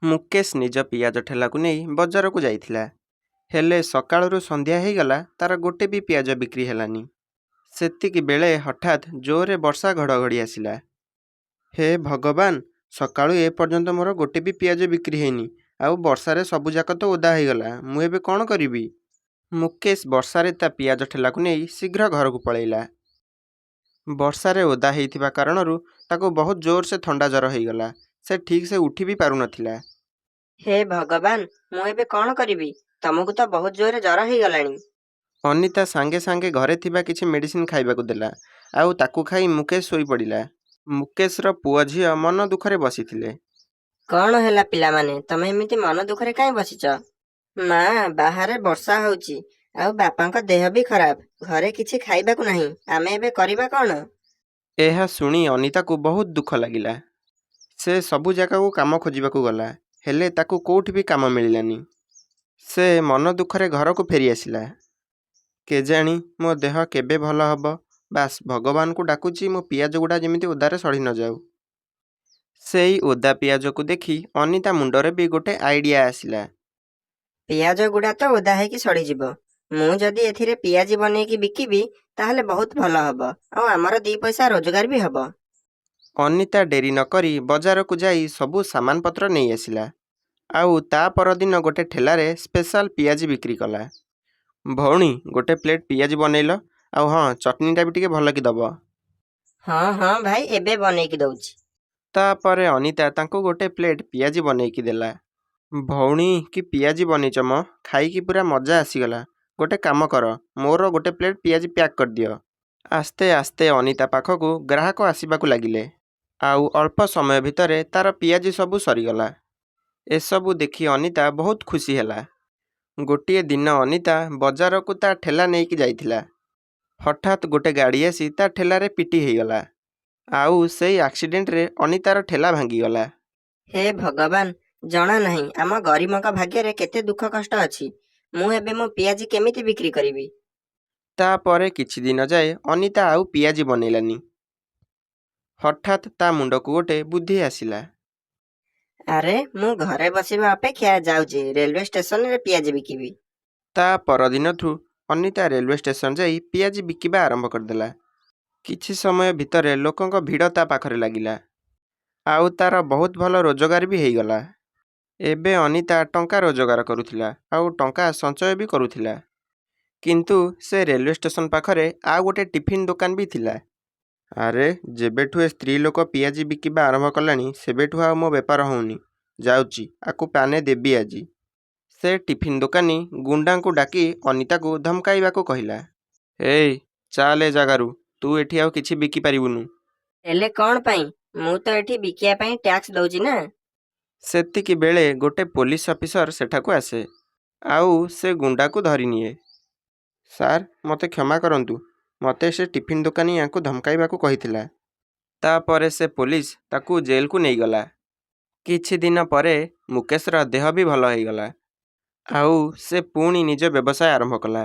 ମୁକେଶ ନିଜ ପିଆଜ ଠେଲାକୁ ନେଇ ବଜାରକୁ ଯାଇଥିଲା। ହେଲେ ସକାଳରୁ ସନ୍ଧ୍ୟା ହେଇଗଲା, ତାର ଗୋଟେ ବି ପିଆଜ ବିକ୍ରି ହେଲାନି। ସେତିକି ବେଳେ ହଠାତ୍ ଜୋରରେ ବର୍ଷା ଘଡ଼ଘଡ଼ି ଆସିଲା। ହେ ଭଗବାନ, ସକାଳୁ ଏ ପର୍ଯ୍ୟନ୍ତ ମୋର ଗୋଟେ ବି ପିଆଜ ବିକ୍ରି ହେଇନି, ଆଉ ବର୍ଷାରେ ସବୁଯାକ ତ ଓଦା ହେଇଗଲା। ମୁଁ ଏବେ କ'ଣ କରିବି? ମୁକେଶ ବର୍ଷାରେ ତା ପିଆଜ ଠେଲାକୁ ନେଇ ଶୀଘ୍ର ଘରକୁ ପଳେଇଲା। ବର୍ଷାରେ ଓଦା ହେଇଥିବା କାରଣରୁ ତାକୁ ବହୁତ ଜୋରସେ ଥଣ୍ଡା ଜ୍ୱର ହେଇଗଲା। ସେ ଠିକ୍ସେ ଉଠି ବି ପାରୁନଥିଲା। ହେ ଭଗବାନ, ମୁଁ ଏବେ କ'ଣ କରିବି? ତମକୁ ତ ବହୁତ ଜୋରରେ ଜ୍ୱର ହେଇଗଲାଣି। ଅନିତା ସାଙ୍ଗେ ସାଙ୍ଗେ ଘରେ ଥିବା କିଛି ମେଡ଼ିସିନ ଖାଇବାକୁ ଦେଲା, ଆଉ ତାକୁ ଖାଇ ମୁକେଶ ଶୋଇପଡ଼ିଲା। ମୁକେଶର ପୁଅ ଝିଅ ମନ ଦୁଃଖରେ ବସିଥିଲେ। କ'ଣ ହେଲା ପିଲାମାନେ, ତମେ ଏମିତି ମନ ଦୁଃଖରେ କାହିଁ ବସିଛ? ମା, ବାହାରେ ବର୍ଷା ହଉଛି, ଆଉ ବାପାଙ୍କ ଦେହ ବି ଖରାପ। ଘରେ କିଛି ଖାଇବାକୁ ନାହିଁ। ଆମେ ଏବେ କରିବା କ'ଣ? ଏହା ଶୁଣି ଅନିତାକୁ ବହୁତ ଦୁଃଖ ଲାଗିଲା। ସେ ସବୁ ଜାଗାକୁ କାମ ଖୋଜିବାକୁ ଗଲା, ହେଲେ ତାକୁ କେଉଁଠି ବି କାମ ମିଳିଲାନି। ସେ ମନ ଦୁଃଖରେ ଘରକୁ ଫେରି ଆସିଲା। କେଜାଣି ମୋ ଦେହ କେବେ ଭଲ ହେବ? ବାସ୍ ଭଗବାନଙ୍କୁ ଡାକୁଛି ମୋ ପିଆଜ ଗୁଡ଼ା ଯେମିତି ଓଦାରେ ସଢ଼ି ନଯାଉ। ସେଇ ଓଦା ପିଆଜକୁ ଦେଖି ଅନିତା ମୁଣ୍ଡରେ ବି ଗୋଟେ ଆଇଡ଼ିଆ ଆସିଲା। ପିଆଜ ଗୁଡ଼ା ତ ଓଦା ହେଇକି ସଡ଼ିଯିବ। ମୁଁ ଯଦି ଏଥିରେ ପିଆଜି ବନେଇକି ବିକିବି, ତାହେଲେ ବହୁତ ଭଲ ହବ, ଆଉ ଆମର 2 ପଇସା ରୋଜଗାର ବି ହବ। ଅନିତା ଡେରି ନକରି ବଜାରକୁ ଯାଇ ସବୁ ସାମାନ ପତ୍ର ନେଇ ଆସିଲା, ଆଉ ତା ପରଦିନ ଗୋଟେ ଠେଲାରେ ସ୍ପେଶାଲ ପିଆଜି ବିକ୍ରି କଲା। ଭଉଣୀ, ଗୋଟେ ପ୍ଲେଟ୍ ପିଆଜି ବନେଇଲ, ଆଉ ହଁ, ଚଟଣିଟା ବି ଟିକେ ଭଲକି ଦବ। ହଁ ହଁ ଭାଇ, ଏବେ ବନେଇକି ଦଉଛି। ତାପରେ ଅନିତା ତାଙ୍କୁ ଗୋଟେ ପ୍ଲେଟ୍ ପିଆଜି ବନେଇକି ଦେଲା। ଭଉଣୀ, କି ପିଆଜି ବନେଇଛ ମ, ଖାଇକି ପୁରା ମଜା ଆସିଗଲା। ଗୋଟେ କାମ କର, ମୋର ଗୋଟେ ପ୍ଲେଟ୍ ପିଆଜି ପ୍ୟାକ୍ କରିଦିଅ। ଆସ୍ତେ ଆସ୍ତେ ଅନିତା ପାଖକୁ ଗ୍ରାହକ ଆସିବାକୁ ଲାଗିଲେ, ଆଉ ଅଳ୍ପ ସମୟ ଭିତରେ ତାର ପିଆଜି ସବୁ ସରିଗଲା। ଏସବୁ ଦେଖି ଅନିତା ବହୁତ ଖୁସି ହେଲା। ଗୋଟିଏ ଦିନ ଅନିତା ବଜାରକୁ ତା ଠେଲା ନେଇକି ଯାଇଥିଲା। ହଠାତ୍ ଗୋଟେ ଗାଡ଼ି ଆସି ତା ଠେଲାରେ ପିଟି ହେଇଗଲା, ଆଉ ସେଇ ଆକ୍ସିଡେଣ୍ଟରେ ଅନିତାର ଠେଲା ଭାଙ୍ଗିଗଲା। ହେ ଭଗବାନ, ଜଣା ନାହିଁ ଆମ ଗରିବଙ୍କ ଭାଗ୍ୟରେ କେତେ ଦୁଃଖ କଷ୍ଟ ଅଛି। ମୁଁ ଏବେ ମୋ ପିଆଜି କେମିତି ବିକ୍ରି କରିବି? ତାପରେ କିଛି ଦିନ ଯାଏ ଅନିତା ଆଉ ପିଆଜି ବନେଇଲାନି। ହଠାତ୍ ତା ମୁଣ୍ଡକୁ ଗୋଟେ ବୁଦ୍ଧି ଆସିଲା। ଆରେ, ମୁଁ ଘରେ ବସିବା ଅପେକ୍ଷା ଯାଉଛି ରେଲୱେ ଷ୍ଟେସନରେ ପିଆଜି ବିକିବି। ତା ପରଦିନଠୁ ଅନିତା ରେଲୱେ ଷ୍ଟେସନ ଯାଇ ପିଆଜି ବିକିବା ଆରମ୍ଭ କରିଦେଲା। କିଛି ସମୟ ଭିତରେ ଲୋକଙ୍କ ଭିଡ଼ ତା ପାଖରେ ଲାଗିଲା, ଆଉ ତାର ବହୁତ ଭଲ ରୋଜଗାର ବି ହେଇଗଲା। ଏବେ ଅନିତା ଟଙ୍କା ରୋଜଗାର କରୁଥିଲା, ଆଉ ଟଙ୍କା ସଞ୍ଚୟ ବି କରୁଥିଲା। କିନ୍ତୁ ସେ ରେଲୱେ ଷ୍ଟେସନ ପାଖରେ ଆଉ ଗୋଟେ ଟିଫିନ୍ ଦୋକାନ ବି ଥିଲା। ଆରେ, ଯେବେଠୁ ଏ ସ୍ତ୍ରୀ ଲୋକ ପିଆଜି ବିକିବା ଆରମ୍ଭ କଲାଣି, ସେବେଠୁ ଆଉ ମୋ ବେପାର ହେଉନି। ଯାଉଛି, ଆକୁ ପାନେ ଦେବି ଆଜି। ସେ ଟିଫିନ୍ ଦୋକାନୀ ଗୁଣ୍ଡାଙ୍କୁ ଡାକି ଅନିତାକୁ ଧମକାଇବାକୁ କହିଲା। ଏଇ, ଚାଲ ଏ ଜାଗାରୁ, ତୁ ଏଠି ଆଉ କିଛି ବିକି ପାରିବୁନୁ। ହେଲେ କ'ଣ ପାଇଁ? ମୁଁ ତ ଏଠି ବିକିବା ପାଇଁ ଟ୍ୟାକ୍ସ ଦଉଛି ନା। ସେତିକି ବେଳେ ଗୋଟେ ପୋଲିସ ଅଫିସର ସେଠାକୁ ଆସେ, ଆଉ ସେ ଗୁଣ୍ଡାକୁ ଧରିନିଏ। ସାର୍, ମୋତେ କ୍ଷମା କରନ୍ତୁ, ମୋତେ ସେ ଟିଫିନ୍ ଦୋକାନୀ ୟାଙ୍କୁ ଧମକାଇବାକୁ କହିଥିଲା। ତାପରେ ସେ ପୋଲିସ ତାକୁ ଜେଲକୁ ନେଇଗଲା। କିଛି ଦିନ ପରେ ମୁକେଶର ଦେହ ବି ଭଲ ହେଇଗଲା, ଆଉ ସେ ପୁଣି ନିଜ ବ୍ୟବସାୟ ଆରମ୍ଭ କଲା।